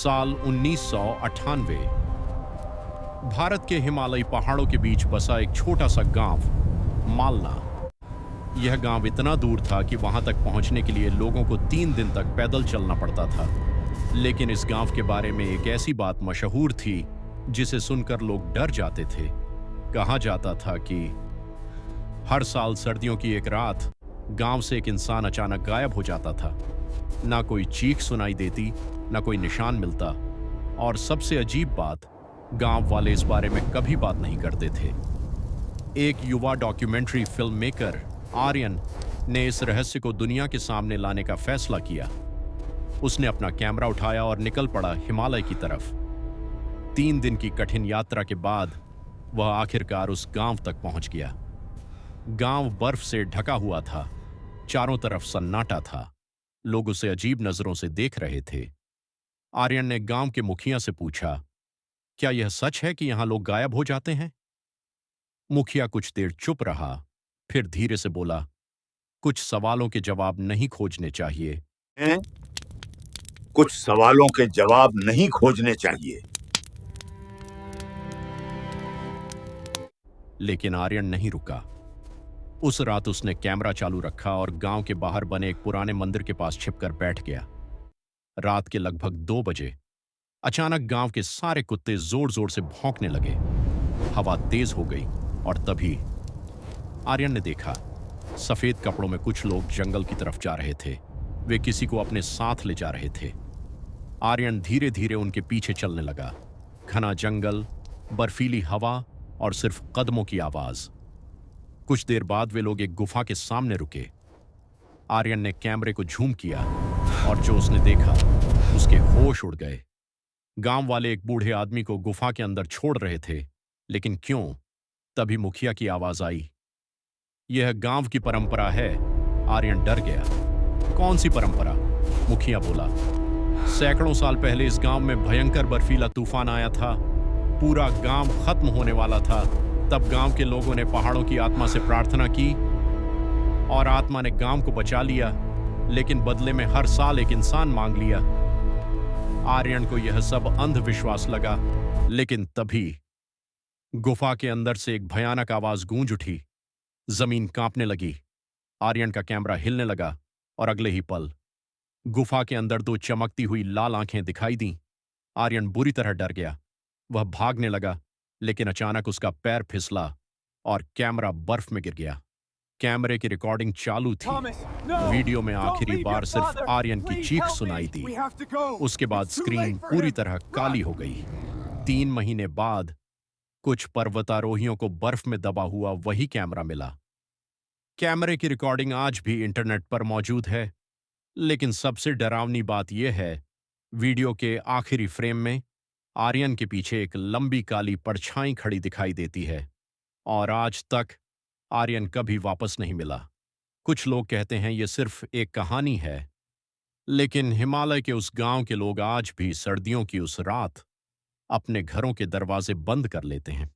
साल 1998। भारत के हिमालयी पहाड़ों के बीच बसा एक छोटा सा गांव, मालना। यह गांव इतना दूर था कि वहां तक पहुंचने के लिए लोगों को 3 दिन तक पैदल चलना पड़ता था। लेकिन इस गांव के बारे में एक ऐसी बात मशहूर थी जिसे सुनकर लोग डर जाते थे। कहा जाता था कि हर साल सर्दियों की एक रात गांव से एक इंसान अचानक गायब हो जाता था। ना कोई चीख सुनाई देती, ना कोई निशान मिलता, और सबसे अजीब बात, गांव वाले इस बारे में कभी बात नहीं करते थे। एक युवा डॉक्यूमेंट्री फिल्म मेकर आर्यन ने इस रहस्य को दुनिया के सामने लाने का फैसला किया। उसने अपना कैमरा उठाया और निकल पड़ा हिमालय की तरफ। 3 दिन की कठिन यात्रा के बाद वह आखिरकार उस गांव तक पहुंच गया। गांव बर्फ से ढका हुआ था, चारों तरफ सन्नाटा था, लोग उसे अजीब नजरों से देख रहे थे। आर्यन ने गांव के मुखिया से पूछा, क्या यह सच है कि यहां लोग गायब हो जाते हैं? मुखिया कुछ देर चुप रहा, फिर धीरे से बोला, कुछ सवालों के जवाब नहीं खोजने चाहिए। हैं? कुछ सवालों के जवाब नहीं खोजने चाहिए। लेकिन आर्यन नहीं रुका। उस रात उसने कैमरा चालू रखा और गांव के बाहर बने एक पुराने मंदिर के पास छिपकर बैठ गया। रात के लगभग 2 बजे अचानक गांव के सारे कुत्ते जोर जोर से भौंकने लगे। हवा तेज हो गई और तभी आर्यन ने देखा, सफेद कपड़ों में कुछ लोग जंगल की तरफ जा रहे थे। वे किसी को अपने साथ ले जा रहे थे। आर्यन धीरे धीरे उनके पीछे चलने लगा। घना जंगल, बर्फीली हवा और सिर्फ कदमों की आवाज। कुछ देर बाद वे लोग एक गुफा के सामने रुके। आर्यन ने कैमरे को झूम किया और जो उसने देखा, उसके होश उड़ गए। गांव वाले एक बूढ़े आदमी को गुफा के अंदर छोड़ रहे थे, लेकिन क्यों? तभी मुखिया की आवाज आई, यह गांव की परंपरा है। आर्यन डर गया। कौन सी परंपरा? मुखिया बोला, सैकड़ों साल पहले इस गांव में भयंकर बर्फीला तूफान आया था। पूरा गांव खत्म होने वाला था। तब गांव के लोगों ने पहाड़ों की आत्मा से प्रार्थना की और आत्मा ने गांव को बचा लिया, लेकिन बदले में हर साल एक इंसान मांग लिया। आर्यन को यह सब अंधविश्वास लगा, लेकिन तभी गुफा के अंदर से एक भयानक आवाज गूंज उठी। जमीन कांपने लगी। आर्यन का कैमरा हिलने लगा और अगले ही पल गुफा के अंदर 2 चमकती हुई लाल आंखें दिखाई दीं। आर्यन बुरी तरह डर गया। वह भागने लगा, लेकिन अचानक उसका पैर फिसला और कैमरा बर्फ में गिर गया। कैमरे की रिकॉर्डिंग चालू थी। वीडियो में आखिरी बार सिर्फ आर्यन की चीख सुनाई दी। उसके बाद स्क्रीन पूरी तरह काली हो गई। 3 महीने बाद कुछ पर्वतारोहियों को बर्फ में दबा हुआ वही कैमरा मिला। कैमरे की रिकॉर्डिंग आज भी इंटरनेट पर मौजूद है, लेकिन सबसे डरावनी बात यह है, वीडियो के आखिरी फ्रेम में आर्यन के पीछे एक लंबी काली परछाई खड़ी दिखाई देती है और आज तक आर्यन कभी वापस नहीं मिला। कुछ लोग कहते हैं यह सिर्फ एक कहानी है, लेकिन हिमालय के उस गांव के लोग आज भी सर्दियों की उस रात अपने घरों के दरवाजे बंद कर लेते हैं।